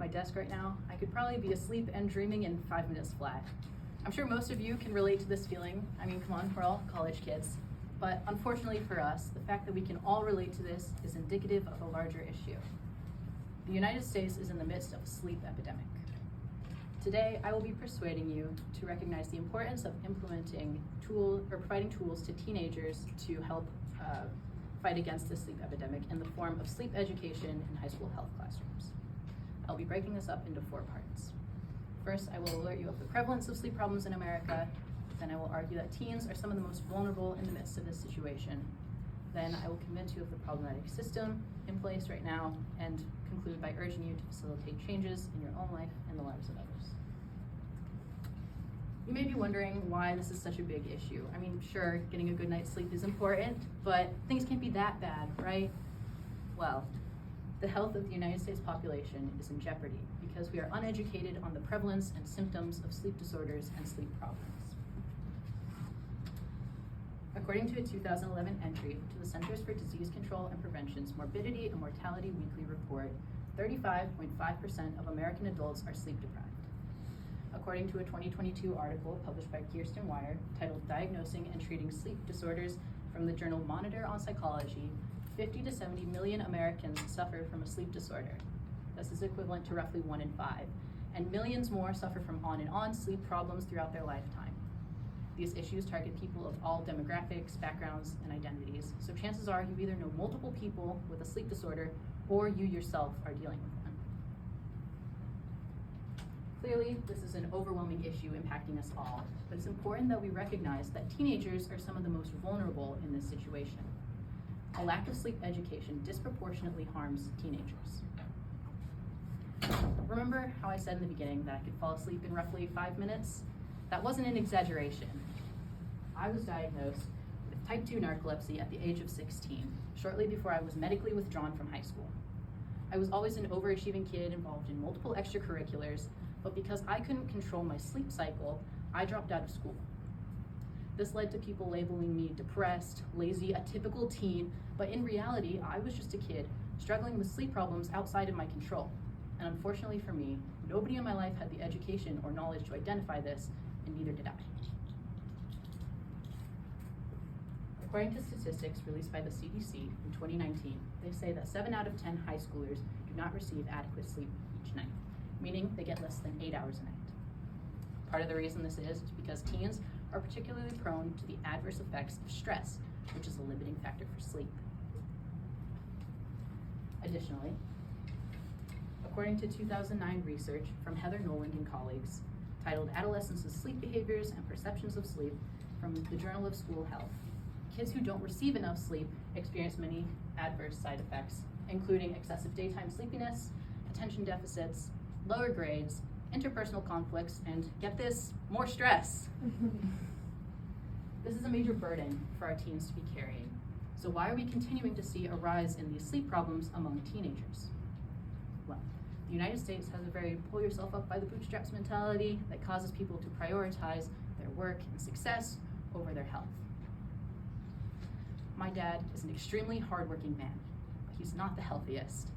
desk right now, I could probably be asleep and dreaming in 5 minutes flat. I'm sure most of you can relate to this feeling. I mean, come on, we're all college kids. But unfortunately for us, the fact that we can all relate to this is indicative of a larger issue. The United States is in the midst of a sleep epidemic. Today, I will be persuading you to recognize the importance of implementing providing tools to teenagers to help fight against the sleep epidemic in the form of sleep education in high school health classrooms. I'll be breaking this up into 4 parts. First, I will alert you of the prevalence of sleep problems in America. Then I will argue that teens are some of the most vulnerable in the midst of this situation. Then I will convince you of the problematic system in place right now and conclude by urging you to facilitate changes in your own life and the lives of others. You may be wondering why this is such a big issue. I mean, sure, getting a good night's sleep is important, but things can't be that bad, right? Well, the health of the United States population is in jeopardy because we are uneducated on the prevalence and symptoms of sleep disorders and sleep problems. According to a 2011 entry to the Centers for Disease Control and Prevention's Morbidity and Mortality Weekly Report, 35.5% of American adults are sleep deprived. According to a 2022 article published by Kirsten Wire titled Diagnosing and Treating Sleep Disorders from the journal Monitor on Psychology, 50 to 70 million Americans suffer from a sleep disorder. This is equivalent to roughly 1 in 5, and millions more suffer from on and on sleep problems throughout their lifetime. These issues target people of all demographics, backgrounds, and identities, so chances are you either know multiple people with a sleep disorder or you yourself are dealing with one. Clearly, this is an overwhelming issue impacting us all, but it's important that we recognize that teenagers are some of the most vulnerable in this situation. A lack of sleep education disproportionately harms teenagers. Remember how I said in the beginning that I could fall asleep in roughly 5 minutes? That wasn't an exaggeration. I was diagnosed with type 2 narcolepsy at the age of 16, shortly before I was medically withdrawn from high school. I was always an overachieving kid involved in multiple extracurriculars, but because I couldn't control my sleep cycle, I dropped out of school. This led to people labeling me depressed, lazy, a typical teen, but in reality, I was just a kid struggling with sleep problems outside of my control. And unfortunately for me, nobody in my life had the education or knowledge to identify this, and neither did I. According to statistics released by the CDC in 2019, they say that 7 out of 10 high schoolers do not receive adequate sleep each night, meaning they get less than 8 hours a night. Part of the reason this is because teens are particularly prone to the adverse effects of stress, which is a limiting factor for sleep. Additionally, according to 2009 research from Heather Noland and colleagues titled Adolescents' Sleep Behaviors and Perceptions of Sleep from the Journal of School Health, kids who don't receive enough sleep experience many adverse side effects, including excessive daytime sleepiness, attention deficits, lower grades, interpersonal conflicts, and get this, more stress. This is a major burden for our teens to be carrying. So why are we continuing to see a rise in these sleep problems among teenagers? Well, the United States has a very pull yourself up by the bootstraps mentality that causes people to prioritize their work and success over their health. My dad is an extremely hardworking man, but he's not the healthiest.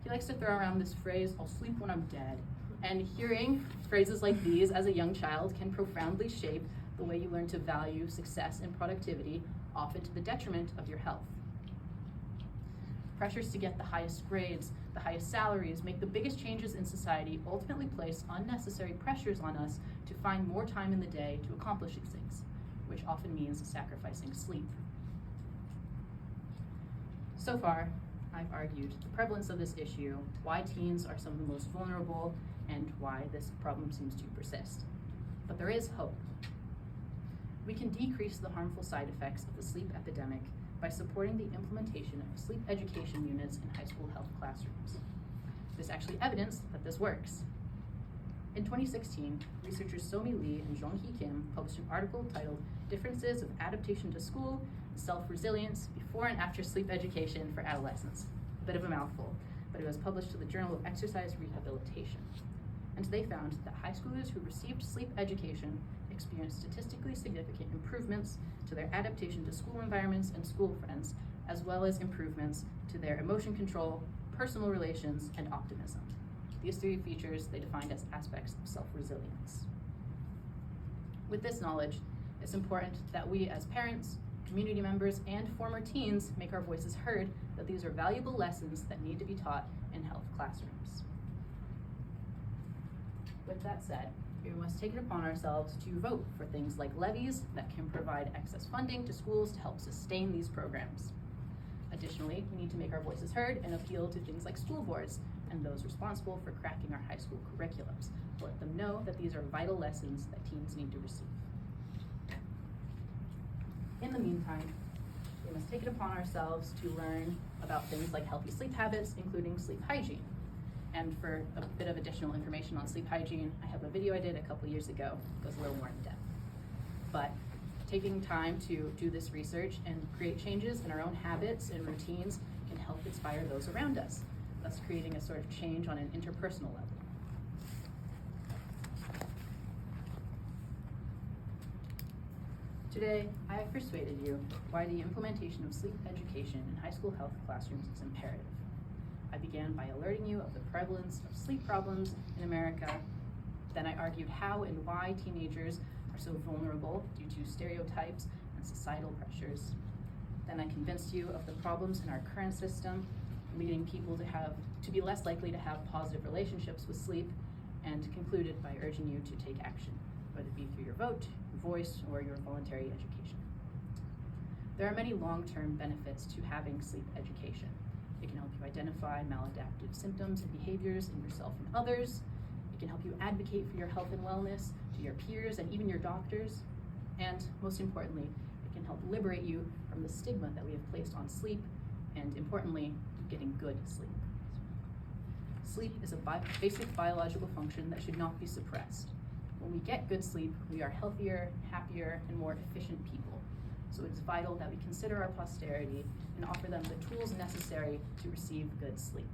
He likes to throw around this phrase, "I'll sleep when I'm dead." And hearing phrases like these as a young child can profoundly shape the way you learn to value success and productivity, often to the detriment of your health. Pressures to get the highest grades, the highest salaries, make the biggest changes in society ultimately place unnecessary pressures on us to find more time in the day to accomplish these things, which often means sacrificing sleep. So far, I've argued the prevalence of this issue, why teens are some of the most vulnerable, and why this problem seems to persist. But there is hope. We can decrease the harmful side effects of the sleep epidemic by supporting the implementation of sleep education units in high school health classrooms. There's actually evidence that this works. In 2016, researchers Somi Lee and Jong-hee Kim published an article titled Differences of Adaptation to School and Self-Resilience Before and After Sleep Education for Adolescents. A bit of a mouthful, but it was published to the Journal of Exercise Rehabilitation. And they found that high schoolers who received sleep education experienced statistically significant improvements to their adaptation to school environments and school friends, as well as improvements to their emotion control, personal relations, and optimism. These three features they defined as aspects of self-resilience. With this knowledge, it's important that we as parents, community members, and former teens make our voices heard that these are valuable lessons that need to be taught in health classrooms. With that said, we must take it upon ourselves to vote for things like levies that can provide excess funding to schools to help sustain these programs. Additionally, we need to make our voices heard and appeal to things like school boards and those responsible for crafting our high school curriculums to let them know that these are vital lessons that teens need to receive. In the meantime, we must take it upon ourselves to learn about things like healthy sleep habits, including sleep hygiene. And for a bit of additional information on sleep hygiene, I have a video I did a couple years ago. It goes a little more in depth. But taking time to do this research and create changes in our own habits and routines can help inspire those around us, thus creating a sort of change on an interpersonal level. Today, I have persuaded you why the implementation of sleep education in high school health classrooms is imperative. I began by alerting you of the prevalence of sleep problems in America. Then I argued how and why teenagers are so vulnerable due to stereotypes and societal pressures. Then I convinced you of the problems in our current system, leading people to be less likely to have positive relationships with sleep, and concluded by urging you to take action, whether it be through your vote, your voice, or your voluntary education. There are many long-term benefits to having sleep education. It can help you identify maladaptive symptoms and behaviors in yourself and others. It can help you advocate for your health and wellness to your peers and even your doctors. And most importantly, it can help liberate you from the stigma that we have placed on sleep, and importantly, getting good sleep. Sleep is a basic biological function that should not be suppressed. When we get good sleep, we are healthier, happier, and more efficient people. So it's vital that we consider our posterity and offer them the tools necessary to receive good sleep.